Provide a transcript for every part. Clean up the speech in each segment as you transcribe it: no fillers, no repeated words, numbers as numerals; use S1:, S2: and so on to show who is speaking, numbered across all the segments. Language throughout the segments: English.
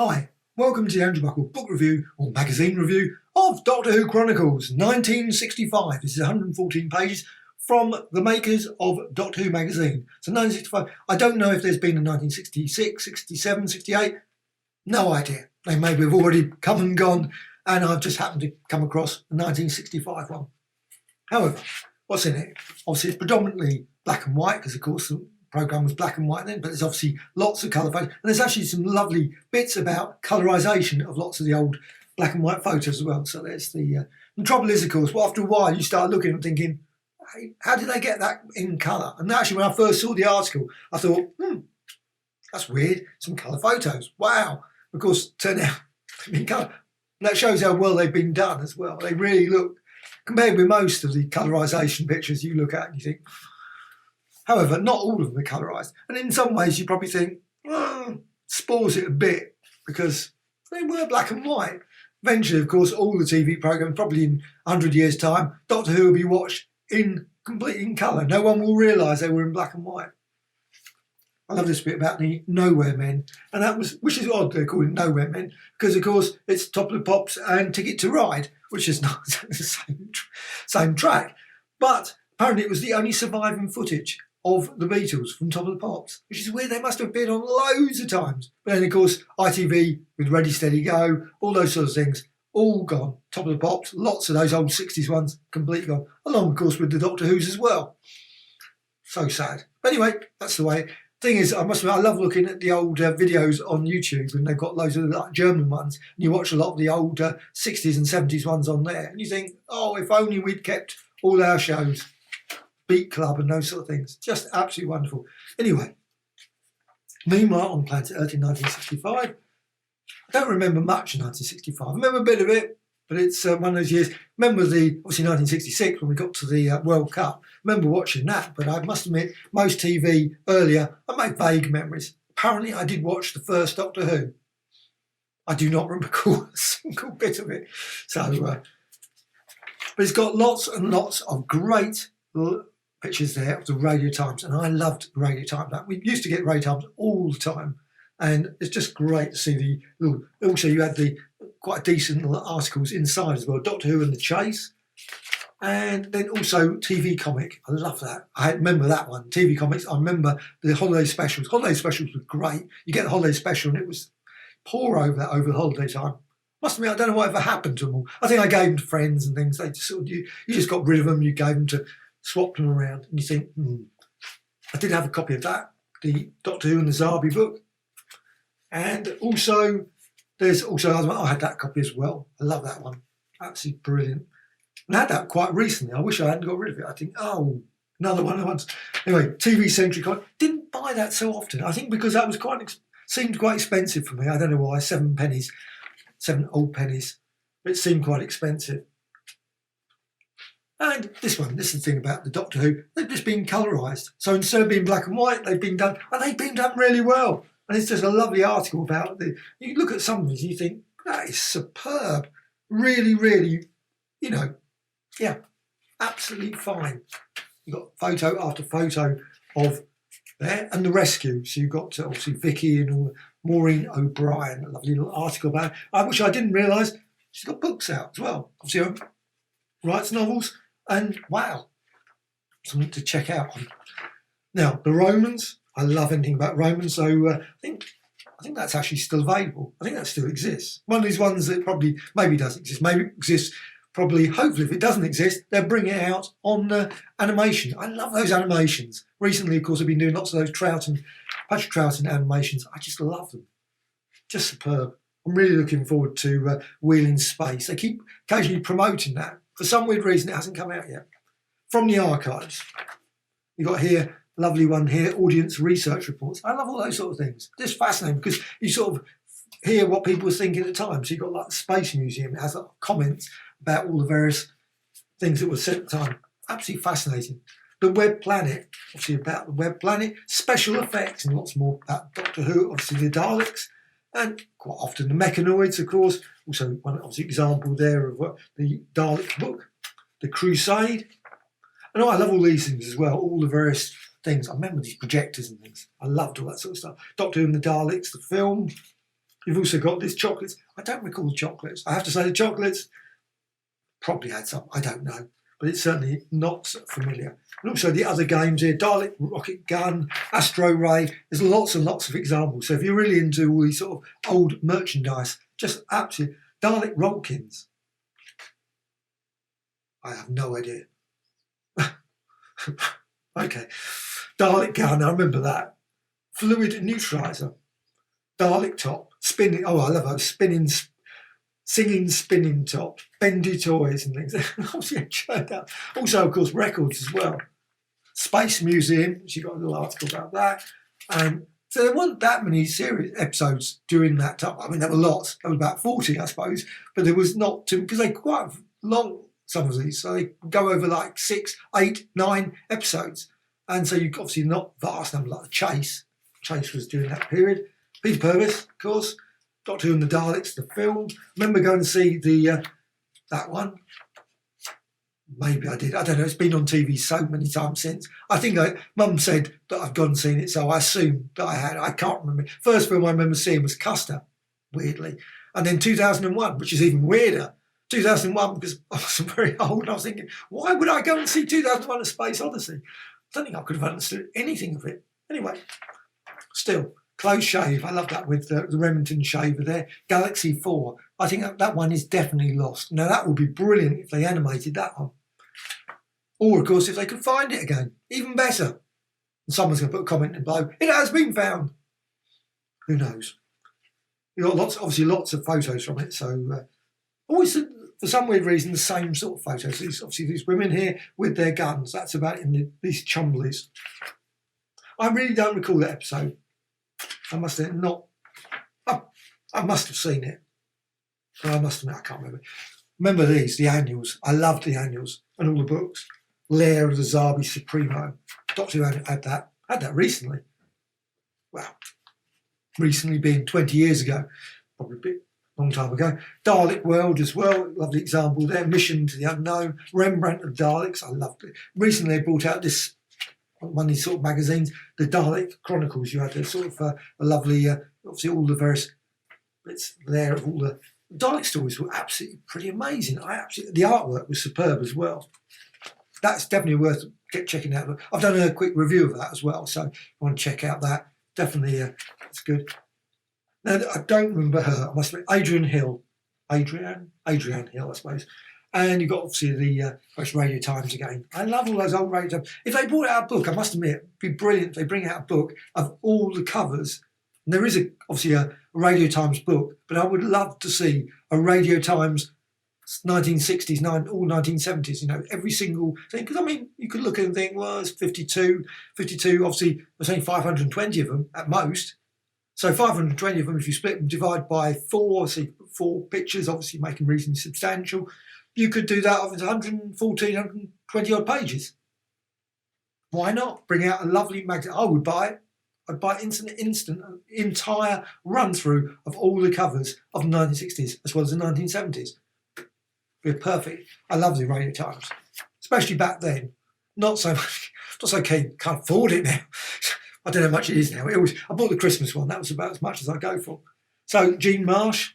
S1: Hi, welcome to the Andrew Buckle book review or magazine review of Doctor Who Chronicles 1965. This is 114 pages from the makers of Doctor Who magazine. So 1965, I don't know if there's been a 1966, 67, 68, no idea. They maybe have already come and gone and I've just happened to come across the 1965 one. However, what's in it? Obviously it's predominantly black and white because of course the programme was black and white then, but there's obviously lots of colour photos. And there's actually some lovely bits about colorisation of lots of the old black and white photos as well. So there's the trouble is, of course, well, after a while you start looking and thinking, hey, how did they get that in colour? And actually when I first saw the article, I thought, that's weird, some colour photos. Wow. Of course, turned out to be in colour. And that shows how well they've been done as well. They really look, compared with most of the colorisation pictures you look at and you think, however, not all of them are colorised. And in some ways you probably think, spoils it a bit because they were black and white. Eventually, of course, all the TV programmes, probably in 100 years' time, Doctor Who will be watched completely in colour. No one will realise they were in black and white. I love this bit about the Nowhere Men, and that was, which is odd they're calling Nowhere Men, because of course it's Top of the Pops and Ticket to Ride, which is not the same track. But apparently it was the only surviving footage of the Beatles from Top of the Pops, which is weird. They must have appeared on loads of times. But then, of course, ITV with Ready, Steady, Go, all those sorts of things, all gone. Top of the Pops, lots of those old 60s ones, completely gone. Along, of course, with the Doctor Who's as well. So sad. But anyway, that's the way. Thing is, I must admit, I love looking at the old videos on YouTube, and they've got loads of like German ones, and you watch a lot of the old 60s and 70s ones on there, and you think, oh, if only we'd kept all our shows. Beat Club and those sort of things. Just absolutely wonderful. Anyway, meanwhile on Planet Earth in 1965, I don't remember much in 1965. I remember a bit of it, but it's one of those years. Remember obviously 1966 when we got to the World Cup. Remember watching that, but I must admit, most TV earlier, I make vague memories. Apparently I did watch the first Doctor Who. I do not recall a single bit of it. So, but it's got lots and lots of great pictures there of the Radio Times, and I loved Radio Times. We used to get Radio Times all the time, and it's just great to see the little. Also, you had the quite decent little articles inside as well. Doctor Who and the Chase, and then also TV comic. I love that. I remember that one. TV comics. I remember the holiday specials. Holiday specials were great. You get the holiday special, and it was pour over that over the holiday time. Must admit, I don't know whatever happened to them all. I think I gave them to friends and things. They just sort of, you just got rid of them. You gave them to. Swapped them around, and you think, I did have a copy of that, the Doctor Who and the Zarbi book, and also there's also another one. I had that copy as well. I love that one, absolutely brilliant. And I had that quite recently. I wish I hadn't got rid of it. I think, another one of the ones. Anyway, TV Century didn't buy that so often. I think because that was seemed quite expensive for me. I don't know why. 7 old pennies. It seemed quite expensive. And this is the thing about the Doctor Who, they've just been colorised. So instead of being black and white, they've been done, and they've been done really well. And it's just a lovely article about you look at some of these and you think, that is superb. Really, really, absolutely fine. You've got photo after photo of there, and the rescue. So you've got obviously Vicky and all, Maureen O'Brien, a lovely little article about it, which I didn't realise she's got books out as well. Obviously, writes novels. And wow, something to check out on. Now, the Romans, I love anything about Romans, so I think that's actually still available. I think that still exists. One of these ones that maybe doesn't exist, maybe exists, probably, hopefully, if it doesn't exist, they'll bring it out on animation. I love those animations. Recently, of course, I've been doing lots of those Patrick Troughton animations. I just love them. Just superb. I'm really looking forward to Wheeling Space. They keep occasionally promoting that. For some weird reason, it hasn't come out yet. From the archives, you've got here, lovely one here, audience research reports. I love all those sort of things. Just fascinating because you sort of hear what people were thinking at the time. So you've got like the Space Museum, it has comments about all the various things that were said at the time. Absolutely fascinating. The Web Planet, obviously about the Web Planet, special effects and lots more about Doctor Who, obviously the Daleks, and quite often the mechanoids, of course. Also, one obviously example there of the Dalek book, the Crusade. And I love all these things as well, all the various things. I remember these projectors and things. I loved all that sort of stuff. Doctor Who and the Daleks, the film. You've also got this chocolates. I don't recall the chocolates. I have to say the chocolates probably had some. I don't know. But it's certainly not familiar. And also the other games here, Dalek Rocket Gun, Astro Ray. There's lots and lots of examples. So if you're really into all these sort of old merchandise, just absolutely. Dalek Rolkins. I have no idea. Okay. Dalek Gun, I remember that. Fluid Neutralizer. Dalek Top. Spinning. Oh, I love those. Singing spinning top. Bendy toys and things. Also, of course, records as well. Space Museum. She got a little article about that. And so there weren't that many series episodes during that time. I mean, there were lots. There was about 40, I suppose. But there was not too, because they're quite long, some of these. So they go over like 6, 8, 9 episodes. And so you obviously not vast numbers like the Chase. Chase was during that period. Peter Purvis, of course. Doctor Who and the Daleks, the film. Remember going to see the that one? Maybe I did. I don't know. It's been on TV so many times since. I think Mum said that I've gone and seen it, so I assume that I had. I can't remember. First film I remember seeing was Custer, weirdly. And then 2001, which is even weirder. 2001, because I was very old and I was thinking, why would I go and see 2001 A Space Odyssey? I don't think I could have understood anything of it. Anyway, still. Close Shave, I love that with the Remington shaver there. Galaxy 4, I think that one is definitely lost. Now that would be brilliant if they animated that one. Or of course if they could find it again, even better. And someone's going to put a comment in below, it has been found. Who knows? You've got obviously lots of photos from it, so always for some weird reason the same sort of photos. Obviously these women here with their guns, that's about in these Chumblies. I really don't recall that episode. I must have not. I must have seen it. I must admit, I can't remember. Remember these, the annuals. I loved the annuals and all the books. Lair of the Zabi Supremo. Doctor Who had that recently. Well, recently being 20 years ago, probably a bit long time ago. Dalek World as well, lovely example there. Mission to the Unknown. Rembrandt of Daleks, I loved it. Recently they brought out this. One of these sort of magazines, the Dalek Chronicles. You had a sort of a lovely, obviously all the various bits there of all the Dalek stories were absolutely pretty amazing. The artwork was superb as well. That's definitely worth checking out. I've done a quick review of that as well, so if you want to check out that, definitely it's good. Now I don't remember her. I must admit, Adrian Hill, I suppose. And you've got obviously the first Radio Times again. I love all those old Radio Times. If they brought out a book, I must admit, it'd be brilliant if they bring out a book of all the covers. And there is obviously a Radio Times book, but I would love to see a Radio Times 1960s, all 1970s, every single thing. Because, I mean, you could look at it and think, well, it's 52, obviously, there's only 520 of them at most. So 520 of them, if you split them, divide by 4, see 4 pictures, obviously making reasonably substantial. You could do that of 114, 120 odd pages. Why not? Bring out a lovely magazine. I would buy it. I'd buy instant entire run through of all the covers of the 1960s as well as the 1970s. Be perfect. I love the Radio Times, especially back then. Not so keen. Can't afford it now. I don't know how much it is now. I bought the Christmas one. That was about as much as I go for. So Jean Marsh.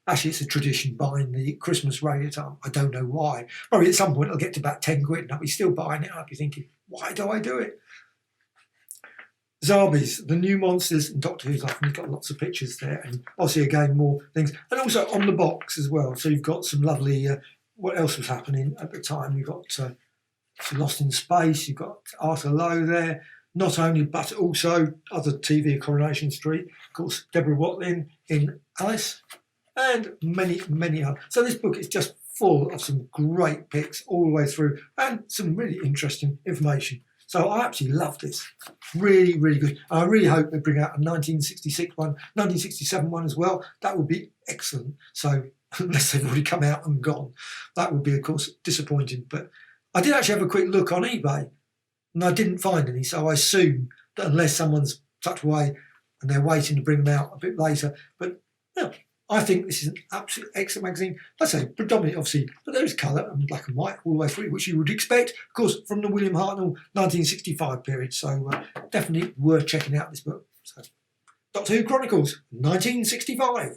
S1: Actually, it's a tradition buying the Christmas Radio Time. I don't know why. Probably at some point it'll get to about 10 quid and I'll be still buying it. I'll be thinking, why do I do it? Zabis, the new monsters, and Doctor Who's life. You've got lots of pictures there, and obviously again more things, and also on the box as well. So you've got some lovely. What else was happening at the time? You've got Lost in Space. You've got Arthur Lowe there. Not only, but also other TV, Coronation Street. Of course, Deborah Watling in Alice. And many others. So this book is just full of some great pics all the way through and some really interesting information. So I absolutely love this. Really, really good. And I really hope they bring out a 1966 one, 1967 one as well. That would be excellent. So unless they've already come out and gone, that would be, of course, disappointing. But I did actually have a quick look on eBay and I didn't find any. So I assume that unless someone's tucked away and they're waiting to bring them out a bit later. But yeah. I think this is an absolute excellent magazine. Let's say predominantly, obviously, but there is colour and black and white all the way through, which you would expect, of course, from the William Hartnell 1965 period. So definitely worth checking out this book. So Doctor Who Chronicles 1965.